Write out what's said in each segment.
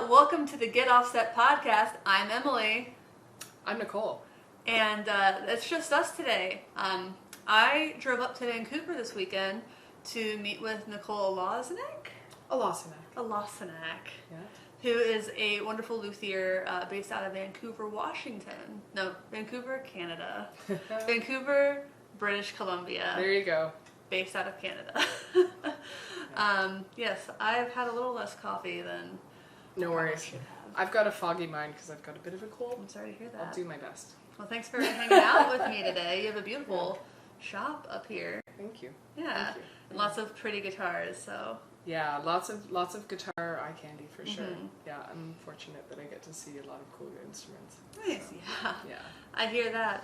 Welcome to the Get Offset podcast. I'm Emily. I'm Nicole. And it's just us today. I drove up to Vancouver this weekend to meet with Nicole Alosinac. Alosinac. Yeah. Who is a wonderful luthier based out of Vancouver, Washington. No, Vancouver, Canada. Vancouver, British Columbia. There you go. Based out of Canada. Yes, I've had a little less coffee than... No worries. I've got a foggy mind because I've got a bit of a cold. I'm sorry to hear that. I'll do my best. Well, thanks for hanging out with me today. You have a beautiful shop up here. Thank you. Yeah. Thank you. And lots of pretty guitars, so... Yeah, lots of guitar eye candy for sure. Mm-hmm. Yeah, I'm fortunate that I get to see a lot of cool instruments. Nice, so, yeah. Yeah. I hear that.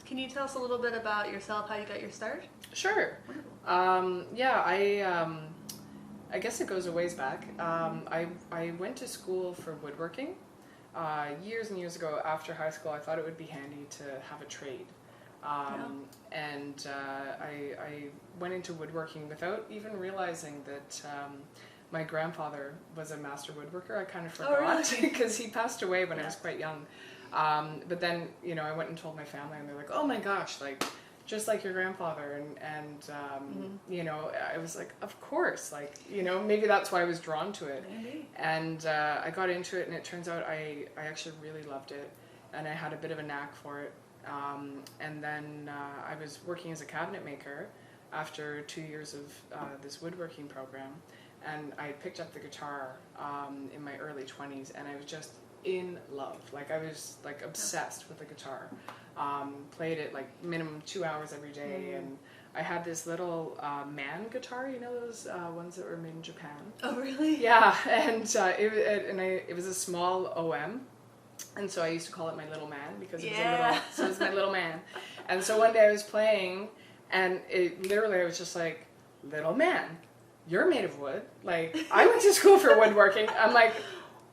Can you tell us a little bit about yourself, how you got your start? Sure. I guess it goes a ways back. I went to school for woodworking years and years ago. After high school, I thought it would be handy to have a trade. And I went into woodworking without even realizing that my grandfather was a master woodworker. I kind of forgot because he passed away when I was quite young. But then, I went and told my family, and they're like, "Oh my gosh, like just like your grandfather." And I was like, "Of course, maybe that's why I was drawn to it." Maybe. And I got into it, and it turns out I actually really loved it, and I had a bit of a knack for it. And then I was working as a cabinet maker after 2 years of this woodworking program, and I picked up the guitar in my early 20s, and I was just in love. Like, I was like obsessed with the guitar. Played it like minimum 2 hours every day, and I had this little man guitar, those ones that were made in Japan. Oh, really? Yeah, and it was a small OM. And so I used to call it my little man because it was my little man. And so one day I was playing, and I was just like, "Little man, you're made of wood. Like, I went to school for woodworking." I'm like,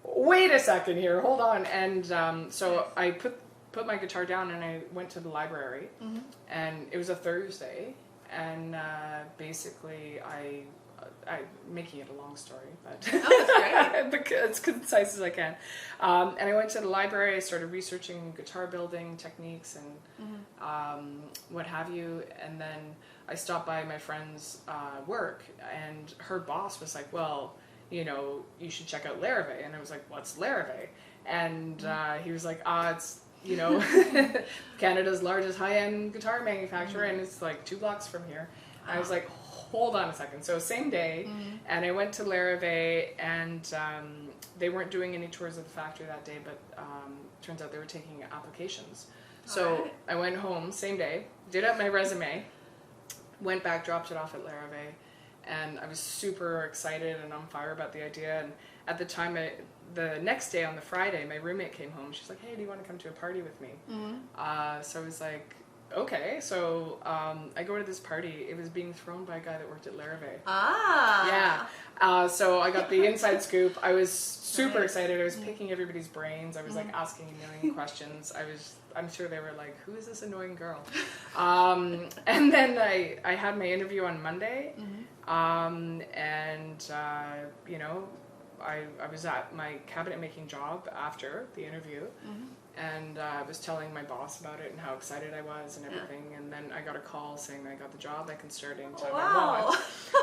"Wait a second here, hold on." And so I put my guitar down, and I went to the library, and it was a Thursday, and basically I'm making it a long story, but that's great. as concise as I can. And I went to the library. I started researching guitar building techniques and what have you. And then I stopped by my friend's work, and her boss was like, "Well, you should check out Larrivee." And I was like, "What's Larrivee?" And he was like, "It's Canada's largest high-end guitar manufacturer, and it's like 2 blocks from here." I was like, "Hold on a second." So same day, and I went to Larrivee, and they weren't doing any tours of the factory that day, but turns out they were taking applications. So I went home same day, did up my resume, went back, dropped it off at Larrivee, and I was super excited and on fire about the idea. And at the time, the next day on the Friday, my roommate came home. She's like, "Hey, do you want to come to a party with me?" So I was like, okay. So I go to this party. It was being thrown by a guy that worked at Larrivee. Yeah. So I got the inside scoop. I was super excited. I was picking everybody's brains. I was like asking a million questions. I'm sure they were like, "Who is this annoying girl?" And then I had my interview on Monday. I was at my cabinet making job after the interview, and I was telling my boss about it and how excited I was and everything. And then I got a call saying I got the job. I can start anytime I want.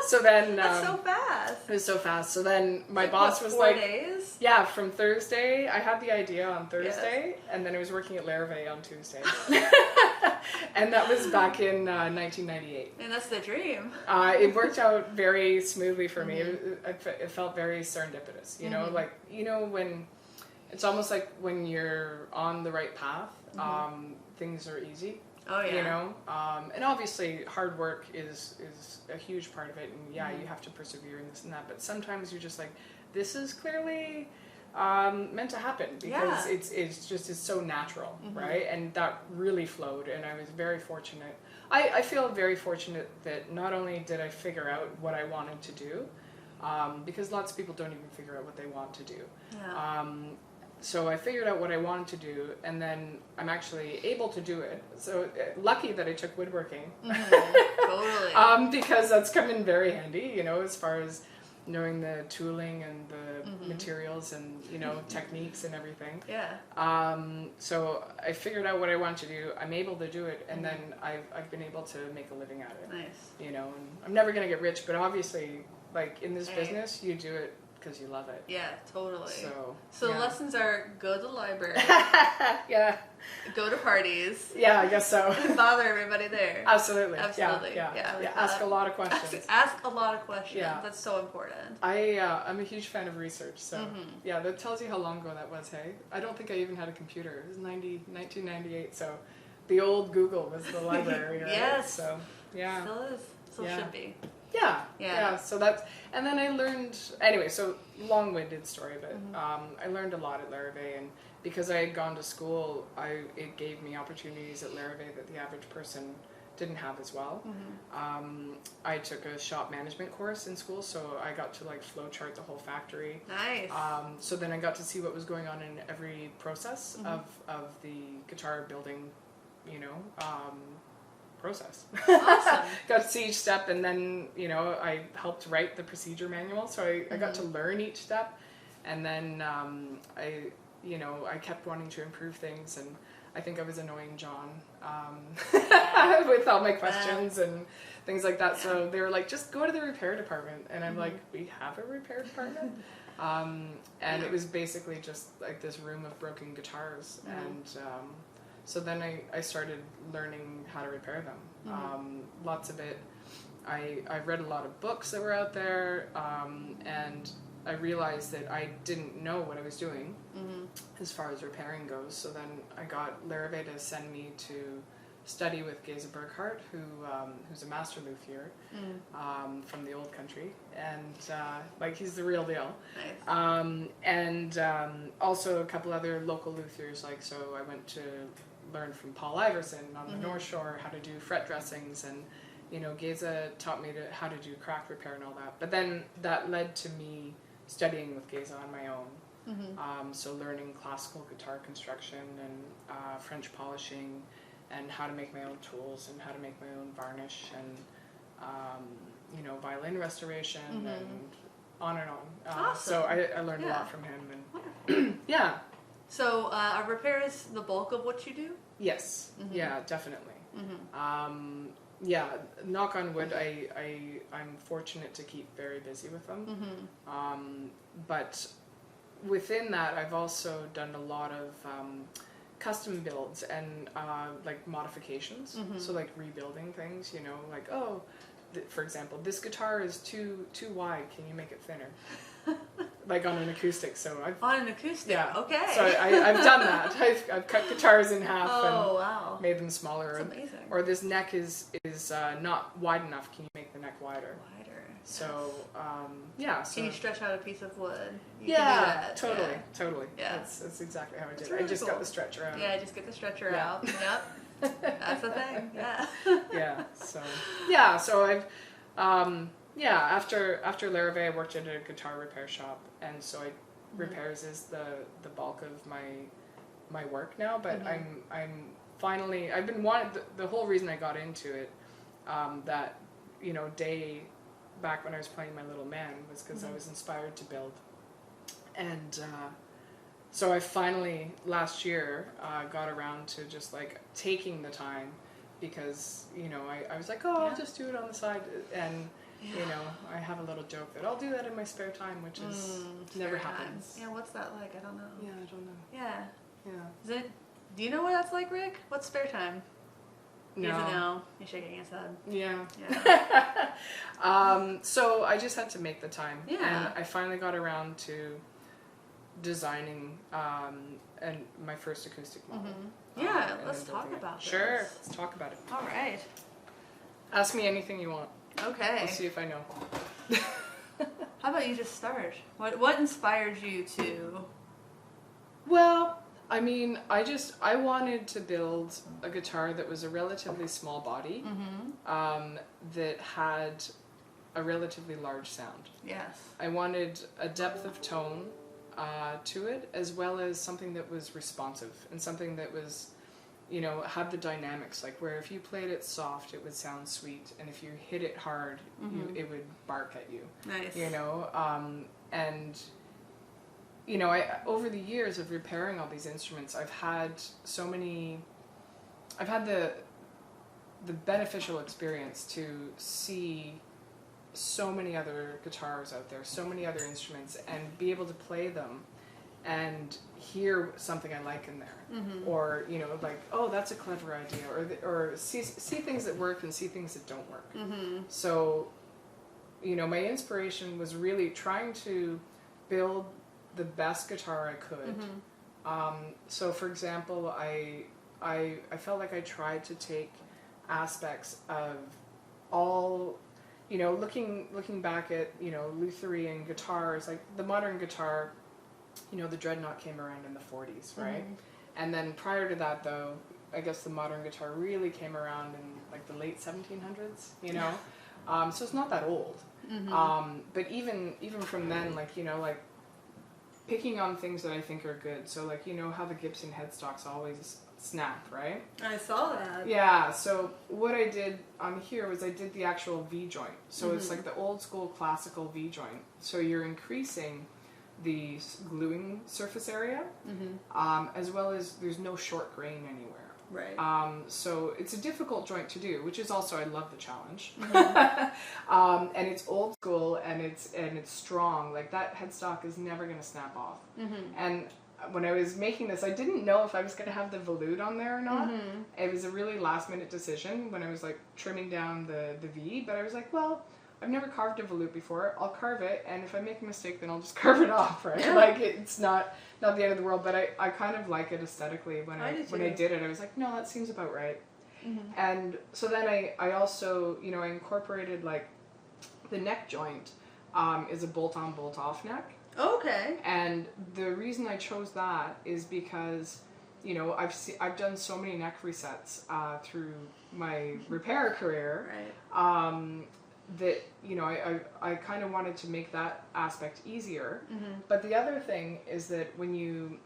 So then that's so fast. It was so fast. So then my like, boss was 4 like, days? Yeah, from Thursday. I had the idea on Thursday, and then I was working at Larrivee on Tuesday. And that was back in 1998. And that's the dream. It worked out very smoothly for me. It felt very serendipitous, when it's almost like when you're on the right path, things are easy. Oh yeah. And obviously hard work is a huge part of it, and you have to persevere in this and that. But sometimes you're just like, this is clearly meant to happen because it's so natural, right? And that really flowed, and I was very fortunate. I feel very fortunate that not only did I figure out what I wanted to do, because lots of people don't even figure out what they want to do. Yeah. So I figured out what I wanted to do, and then I'm actually able to do it. So lucky that I took woodworking. Totally. Because that's come in very handy, as far as knowing the tooling and the materials and, you know, techniques and everything. Yeah. So I figured out what I want to do. I'm able to do it, and then I've been able to make a living at it. Nice. You know, and I'm never gonna get rich, but obviously, like in this business, you do it because you love it. Yeah, totally. So the lessons are go to the library, yeah, go to parties, yeah, I guess so. bother everybody there. Absolutely. Absolutely. Yeah. Like Ask a lot of questions. Ask a lot of questions. Yeah. That's so important. I'm a huge fan of research, so yeah, that tells you how long ago that was. Hey, I don't think I even had a computer. It was 1998, so the old Google was the library, right? Yes. So yeah. Still is. Still should be. Yeah. So that's, and then I learned, anyway, so long-winded story, but I learned a lot at Laravé, and because I had gone to school, it gave me opportunities at Laravé that the average person didn't have as well. I took a shop management course in school, so I got to like flow chart the whole factory. Nice. So then I got to see what was going on in every process of the guitar building, you know, process. Awesome. Got to see each step, and then, you know, I helped write the procedure manual, so I got to learn each step, and then I kept wanting to improve things, and I think I was annoying John with all my questions and things like that. So they were like, just go to the repair department, and I'm like, we have a repair department? And it was basically just like this room of broken guitars, and so then I started learning how to repair them. Lots of it. I read a lot of books that were out there, and I realized that I didn't know what I was doing as far as repairing goes. So then I got Laravé to send me to study with Geza Burkhardt, who's a master luthier from the old country, and like he's the real deal. Nice. And also a couple other local luthiers. Like, so I went to learn from Paul Iverson on the North Shore how to do fret dressings, and you know, Geza taught me how to do crack repair and all that. But then that led to me studying with Geza on my own. So learning classical guitar construction and French polishing, and how to make my own tools, and how to make my own varnish, and you know, violin restoration, and on and on. Awesome. So I learned a lot from him, and yeah. So are repairs the bulk of what you do? Yes. Yeah, definitely. Yeah, knock on wood, I'm fortunate to keep very busy with them. But within that, I've also done a lot of custom builds and like modifications. So like rebuilding things, you know, like, oh, for example, this guitar is too wide, can you make it thinner? Like on an acoustic, so on an acoustic. Yeah. Okay. So I've done that. I've cut guitars in half and made them smaller. That's amazing. Or this neck is not wide enough. Can you make the neck wider? Wider. So yeah. So can you stretch out a piece of wood? You yeah. can do that. Totally. Yeah. That's exactly how I did it. Really I just cool. got the stretcher out. Yeah, just get the stretcher out. Yep. That's the thing. Yeah. Yeah. So I've. After Laravé, I worked at a guitar repair shop, and so repairs is the bulk of my work now. But I'm finally, I've been wanting, the whole reason I got into it, that, you know, day back when I was playing my little man, was because I was inspired to build, and so I finally last year got around to just like taking the time, because, you know, I was like, I'll just do it on the side, and you know, I have a little joke that I'll do that in my spare time, which is never happens. Yeah, what's that like? I don't know. Yeah, I don't know. Yeah. Yeah. Do you know what that's like, Rick? What's spare time? No. He doesn't know. He's shaking his head. Yeah. So I just had to make the time. Yeah. And I finally got around to designing and my first acoustic model. Yeah, let's talk about this. Sure, let's talk about it. All right. Ask me anything you want. Okay. We'll see if I know. How about you just start? What inspired you to? Well, I mean, I wanted to build a guitar that was a relatively small body, that had a relatively large sound. Yes. I wanted a depth of tone to it, as well as something that was responsive, and something that was, have the dynamics, like where if you played it soft, it would sound sweet, and if you hit it hard, it would bark at you. Nice. And I over the years of repairing all these instruments, I've had the beneficial experience to see so many other guitars out there, so many other instruments, and be able to play them and hear something I like in there, or like, oh, that's a clever idea, or see things that work and see things that don't work. So my inspiration was really trying to build the best guitar I could. So for example, I felt like I tried to take aspects of all, looking back at Lutherian guitars, like the modern guitar. The dreadnought came around in the 40s, right? And then prior to that, though, I guess the modern guitar really came around in like the late 1700s, so it's not that old. But even from then, like, like picking on things that I think are good. So like, how the Gibson headstocks always snap, right? I saw that. Yeah, so what I did on here was I did the actual V joint. So it's like the old school classical V joint. So you're increasing the gluing surface area, as well as there's no short grain anywhere. Right. So it's a difficult joint to do, which is also, I love the challenge. And it's old school and it's strong. Like that headstock is never going to snap off. And when I was making this, I didn't know if I was going to have the volute on there or not. It was a really last minute decision when I was like trimming down the V, but I was like, well, I've never carved a volute before. I'll carve it, and if I make a mistake, then I'll just carve it off, right? Yeah. Like it's not the end of the world, but I kind of like it aesthetically. When I did it, I was like, no, that seems about right. And so then I also, I incorporated like the neck joint is a bolt-on, bolt-off neck. Okay. And the reason I chose that is because, I've done so many neck resets through my repair career. Right. That I kind of wanted to make that aspect easier. But the other thing is that when you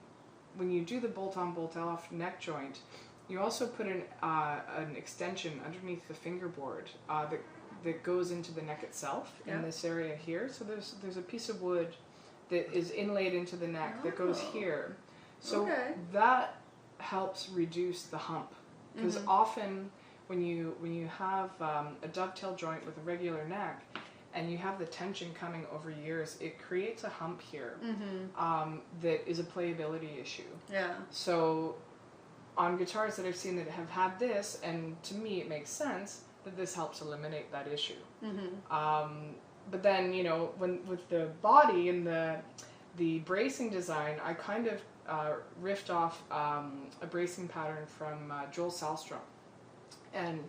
do the bolt-on, bolt-off neck joint, you also put an extension underneath the fingerboard that goes into the neck itself in this area here. So there's a piece of wood that is inlaid into the neck that goes here. So that helps reduce the hump, because often when you have a dovetail joint with a regular neck and you have the tension coming over years, it creates a hump here that is a playability issue. Yeah. So on guitars that I've seen that have had this, and to me it makes sense that this helps eliminate that issue. But then, when with the body and the bracing design, I kind of riffed off a bracing pattern from Joel Salstrom. And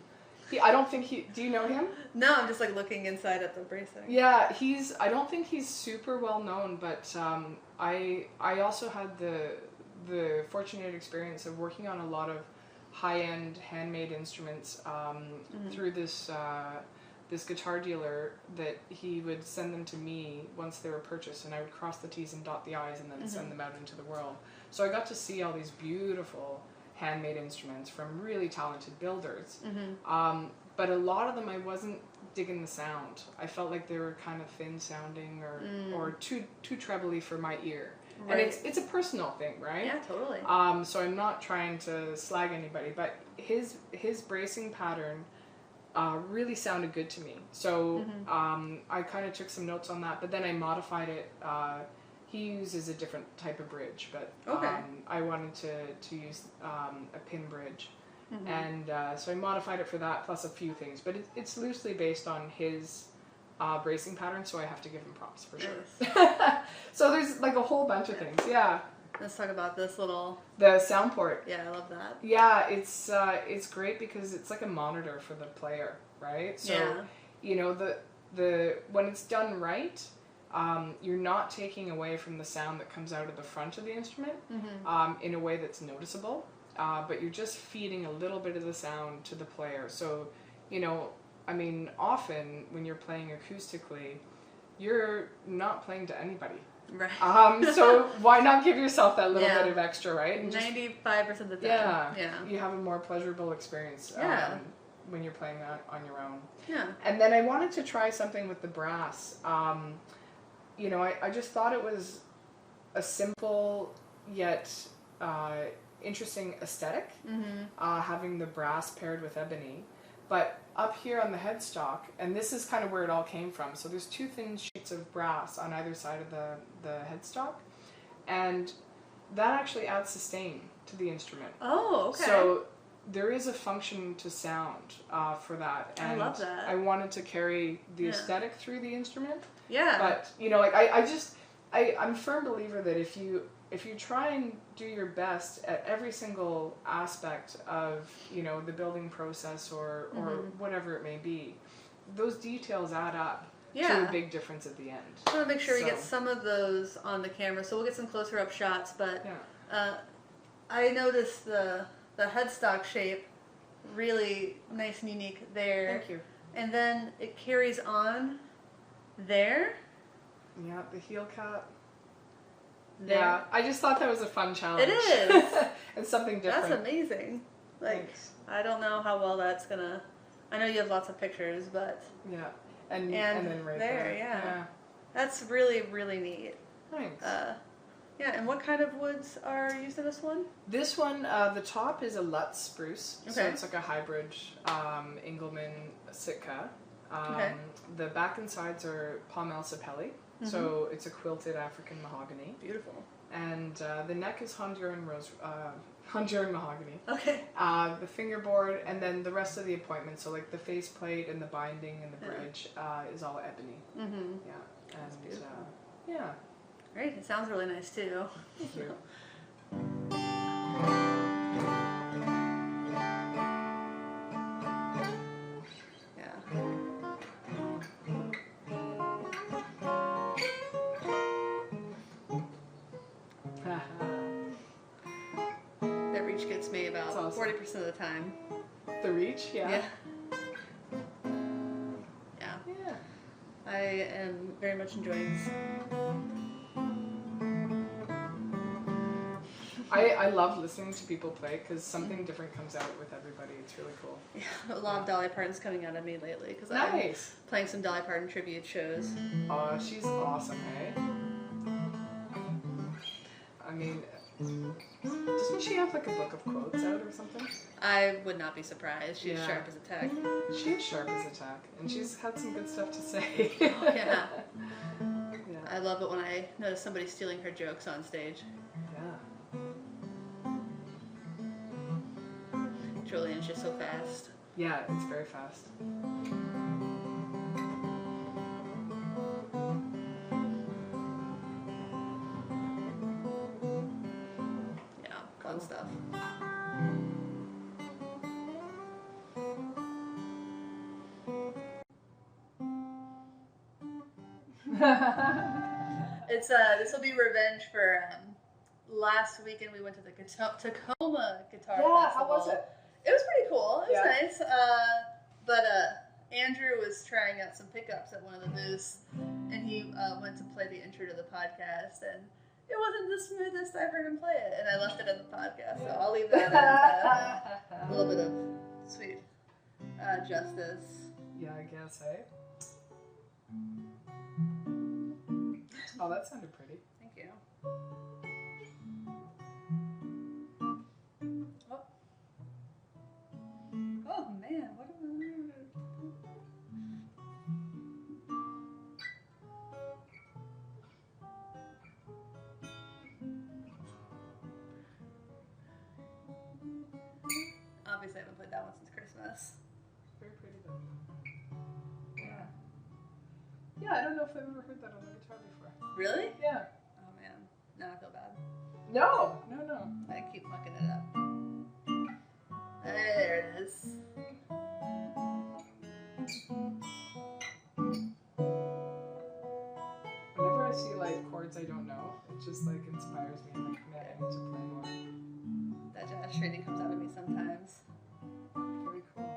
I don't think do you know him? No, I'm just like looking inside at the bracing. Yeah, I don't think he's super well known, but I also had the fortunate experience of working on a lot of high-end handmade instruments through this guitar dealer, that he would send them to me once they were purchased, and I would cross the T's and dot the I's and then send them out into the world. So I got to see all these beautiful handmade instruments from really talented builders. But a lot of them I wasn't digging the sound. I felt like they were kind of thin sounding or too trebly for my ear. Right. And it's a personal thing, right? Yeah, totally. So I'm not trying to slag anybody, but his bracing pattern really sounded good to me. So I kind of took some notes on that, but then I modified it. He uses a different type of bridge, but I wanted to use a pin bridge. And so I modified it for that, plus a few things. But it's loosely based on his bracing pattern, so I have to give him props for sure. So there's like a whole bunch of things, yeah. Let's talk about this the sound port. Yeah, I love that. Yeah, it's great because it's like a monitor for the player, right? So the when it's done right, you're not taking away from the sound that comes out of the front of the instrument in a way that's noticeable, but you're just feeding a little bit of the sound to the player. So, often when you're playing acoustically, you're not playing to anybody. Right. So why not give yourself that little Yeah. bit of extra, right? And 95% of the time. yeah, you have a more pleasurable experience Yeah. when you're playing that on your own. Yeah. And then I wanted to try something with the brass. You know, I just thought it was a simple yet interesting aesthetic, having the brass paired with ebony. But up here on the headstock, and this is kind of where it all came from, so there's 2 thin sheets of brass on either side of the headstock, and that actually adds sustain to the instrument. Oh, okay. So there is a function to sound for that. And I love that. I wanted to carry the aesthetic through the instrument. Yeah. But, you know, like I'm a firm believer that if you try and do your best at every single aspect of, you know, the building process or whatever it may be, those details add up to a big difference at the end. I want to make sure we get some of those on the camera, so we'll get some closer up shots, but I noticed the headstock shape, really nice and unique there. Thank you. And then it carries on there. Yeah, the heel cap. There. Yeah, I just thought that was a fun challenge. It is. And something different. That's amazing. Like, Thanks. I don't know how well that's gonna. I know you have lots of pictures, but Yeah, and then right there. Yeah. That's really, really neat. Thanks. Yeah, and what kind of woods are used in this one? This one, the top is a Lutz spruce, so Okay. it's like a hybrid Engelmann Sitka. Okay. The back and sides are Palmel sapelli, so it's a quilted African mahogany. Beautiful. And the neck is Honduran mahogany. Okay. The fingerboard, and then the rest of the appointment, so like the faceplate and the binding and the bridge is all ebony. Mm-hmm. Yeah, That's and beautiful. yeah. Great. It sounds really nice too. Thank you. Yeah. That reach gets me about That's awesome. 40% of the time. The reach, yeah. Yeah. Yeah. I am very much enjoying this. I love listening to people play because something different comes out with everybody. It's really cool. Yeah, a lot of Dolly Parton's coming out of me lately because Nice. I'm playing some Dolly Parton tribute shows. Oh, she's awesome, hey? I mean, doesn't she have like a book of quotes out or something? I would not be surprised. She's Yeah. sharp as a tack. She is sharp as a tack, and she's had some good stuff to say. Yeah. Yeah. I love it when I notice somebody stealing her jokes on stage. Yeah. Julian's just so fast. Yeah, it's very fast. Yeah, fun stuff. It's this will be revenge for last weekend we went to the Tacoma Guitar Festival. how was it? It was pretty cool. It was Yeah. nice. But Andrew was trying out some pickups at one of the booths, and he went to play the intro to the podcast, and it wasn't the smoothest I've heard him play it, and I left it in the podcast, so I'll leave that as a little bit of sweet justice. Yeah, I guess, eh? Oh, that sounded pretty. Thank you. Oh, oh man, what am I? Obviously, I haven't played that one since Christmas. Very pretty though. Yeah. Yeah, I don't know if I've ever heard that on the guitar before. Really? Yeah. Oh man, now I feel bad. No. I keep mucking it up. There it is. Whenever I see like chords I don't know, it just like inspires me and like I need to play more. That jazz training comes out of me sometimes. Very cool.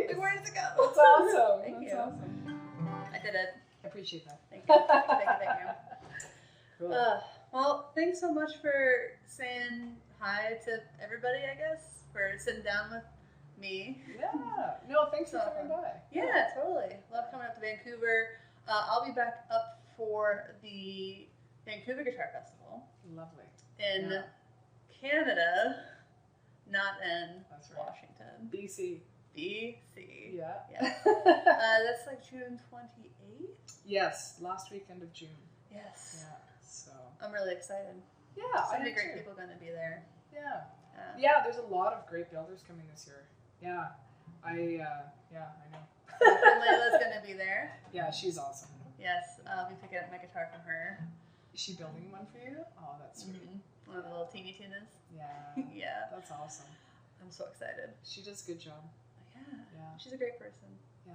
Nice. Like, where does it go? That's awesome. Thank That's you. awesome. I did it. I appreciate that. Thank you. Thank you. Cool. Well, thanks so much for saying hi to everybody, I guess, for sitting down with me. Yeah. No, thanks for coming by. Yeah, totally. Love coming up to Vancouver. I'll be back up for the Vancouver Guitar Festival. Lovely. In Canada, not in That's right. Washington. BC. BC. Yeah. Yes. That's like June 28th? Yes, last weekend of June. Yes. Yeah, so. I'm really excited. Yeah, So many great people going to be there. Yeah, there's a lot of great builders coming this year. Yeah, I know. And Layla's going to be there. Yeah, she's awesome. Yes, I'll be picking up my guitar from her. Is she building one for you? Oh, that's sweet. Mm-hmm. One of the little teeny tunas. Yeah. Yeah. That's awesome. I'm so excited. She does a good job. Yeah. She's a great person. Yeah.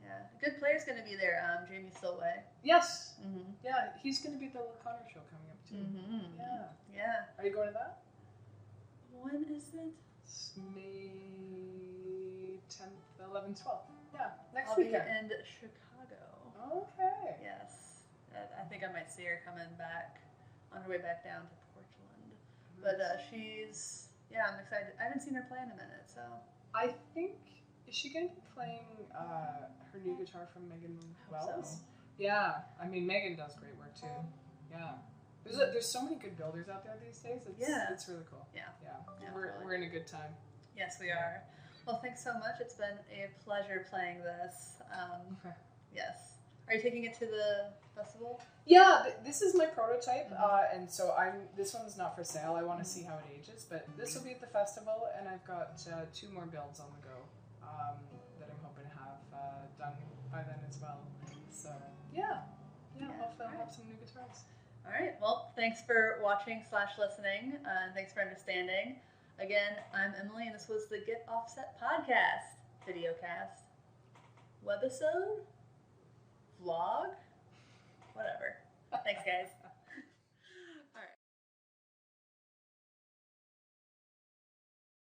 Yeah. A good player's going to be there, Jamie Stillway. Yes. Mm-hmm. Yeah, he's going to be at the O'Connor show coming up too. Mm-hmm. Yeah. Yeah. Are you going to that? When is it? It's May 10th, 11th, 12th. Yeah, next I'll weekend. be in Chicago. Okay. Yes. I think I might see her coming back on her way back down to Portland. Nice. But I'm excited. I haven't seen her play in a minute, so. I think, is she going to be playing her new guitar from Megan Wells? So. Yeah, I mean, Megan does great work too. Yeah. There's so many good builders out there these days. It's really cool. Yeah. We're in a good time. Yes, we are. Well, thanks so much. It's been a pleasure playing this. Yes. Are you taking it to the festival? Yeah, this is my prototype, and so this one's not for sale. I want to see how it ages, but this will be at the festival, and I've got 2 more builds on the go that I'm hoping to have done by then as well. So hopefully I'll have some new guitars. All right. Well, thanks for watching / listening, and thanks for understanding. Again, I'm Emily, and this was the Get Offset podcast, videocast, webisode, vlog, whatever. Thanks, guys.